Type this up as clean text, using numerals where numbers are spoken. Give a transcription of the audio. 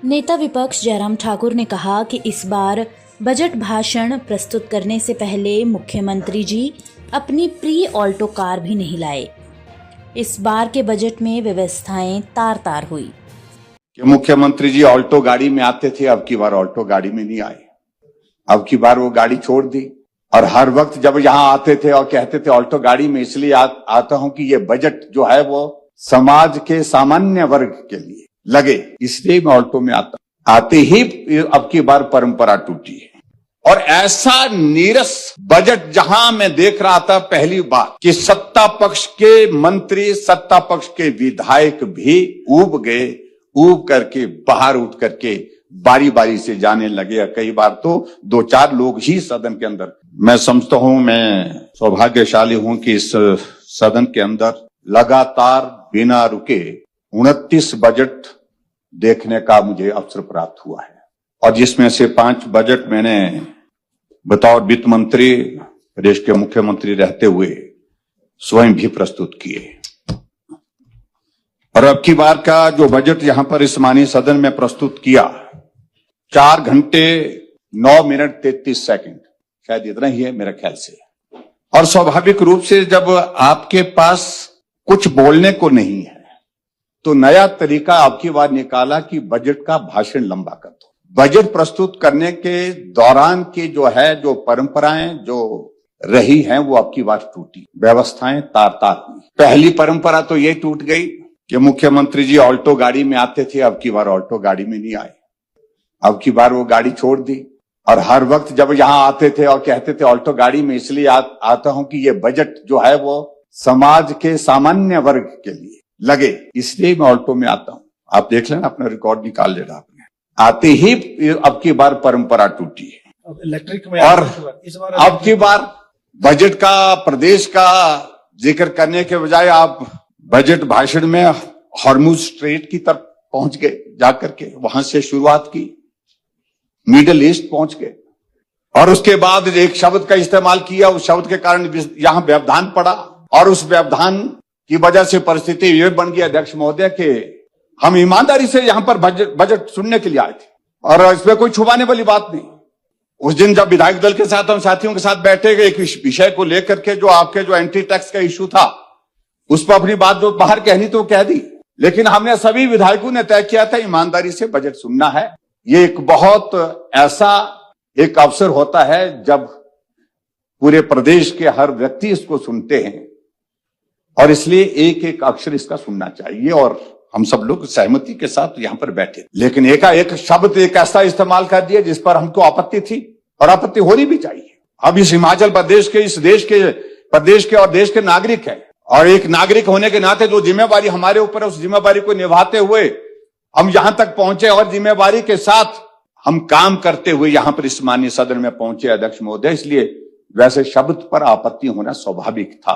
नेता विपक्ष जयराम ठाकुर ने कहा कि इस बार बजट भाषण प्रस्तुत करने से पहले मुख्यमंत्री जी अपनी प्री ऑल्टो कार भी नहीं लाए। इस बार के बजट में व्यवस्थाएं तार तार हुई कि मुख्यमंत्री जी ऑल्टो गाड़ी में आते थे, अब की बार ऑल्टो गाड़ी में नहीं आए। अब की बार वो गाड़ी छोड़ दी और हर वक्त जब यहाँ आते थे और कहते थे ऑल्टो गाड़ी में इसलिए आता हूं कि ये बजट जो है वो समाज के सामान्य वर्ग के लिए लगे, इसलिए मैं ऑल्टो में आता। आते ही अब की बार परंपरा टूटी है और ऐसा नीरस बजट जहां मैं देख रहा था पहली बार कि सत्ता पक्ष के मंत्री, सत्ता पक्ष के विधायक भी ऊब गए, ऊब करके बाहर उठ करके बारी बारी से जाने लगे। कई बार तो 2-4 लोग ही सदन के अंदर। मैं समझता हूं, मैं सौभाग्यशाली हूं कि इस सदन के अंदर लगातार बिना रुके 29 बजट देखने का मुझे अवसर प्राप्त हुआ है और जिसमें से 5 बजट मैंने बतौर वित्त मंत्री, प्रदेश के मुख्यमंत्री रहते हुए स्वयं भी प्रस्तुत किए। और अब की बार का जो बजट यहां पर इस माननीय सदन में प्रस्तुत किया, 4 घंटे 9 मिनट 33 सेकंड, शायद इतना ही है मेरे ख्याल से। और स्वाभाविक रूप से जब आपके पास कुछ बोलने को नहीं है तो नया तरीका आपकी बार निकाला कि बजट का भाषण लंबा कर दो। बजट प्रस्तुत करने के दौरान की जो परंपराएं जो रही हैं वो आपकी बार टूटी, व्यवस्थाएं तार तार हुई। पहली परंपरा तो ये टूट गई कि मुख्यमंत्री जी ऑल्टो गाड़ी में आते थे, अब की बार ऑल्टो गाड़ी में नहीं आए। अब की बार वो गाड़ी छोड़ दी और हर वक्त जब यहाँ आते थे और कहते थे ऑल्टो गाड़ी में इसलिए आता हूं कि ये बजट जो है वो समाज के सामान्य वर्ग के लिए लगे, इसलिए मैं ऑल्टो में आता हूं। आप देख लेना, अपना रिकॉर्ड निकाल लेना आपने। आते ही अब की बार परंपरा टूटी है इलेक्ट्रिक में। और इस बार अब की बार बजट का, प्रदेश का जिक्र करने के बजाय आप बजट भाषण में हॉर्मुज स्ट्रेट की तरफ पहुंच गए, जाकर के वहां से शुरुआत की, मिडिल ईस्ट पहुंच गए और उसके बाद एक शब्द का इस्तेमाल किया। उस शब्द के कारण यहां व्यवधान पड़ा और उस व्यवधान की वजह से परिस्थिति ये बन गई अध्यक्ष महोदय के हम ईमानदारी से यहां पर बजट सुनने के लिए आए थे और इसमें कोई छुपाने वाली बात नहीं। उस दिन जब विधायक दल के साथ हम साथियों के साथ बैठे, एक विषय को लेकर के जो आपके जो एंटी टैक्स का इश्यू था, उस पर अपनी बात जो बाहर कहनी तो कह दी, लेकिन हमने सभी विधायकों ने तय किया था ईमानदारी से बजट सुनना है। ये एक बहुत ऐसा एक अवसर होता है जब पूरे प्रदेश के हर व्यक्ति इसको सुनते हैं और इसलिए एक एक अक्षर इसका सुनना चाहिए और हम सब लोग सहमति के साथ यहां पर बैठे। लेकिन एक शब्द एक ऐसा इस्तेमाल कर दिया जिस पर हमको आपत्ति थी और आपत्ति होनी भी चाहिए। अब इस हिमाचल प्रदेश के, इस देश के, प्रदेश के और देश के नागरिक है और एक नागरिक होने के नाते जो जिम्मेवारी हमारे ऊपर है, उस जिम्मेवारी को निभाते हुए हम यहां तक पहुंचे और जिम्मेवारी के साथ हम काम करते हुए यहां पर इस माननीय सदन में पहुंचे अध्यक्ष महोदय। इसलिए वैसे शब्द पर आपत्ति होना स्वाभाविक था।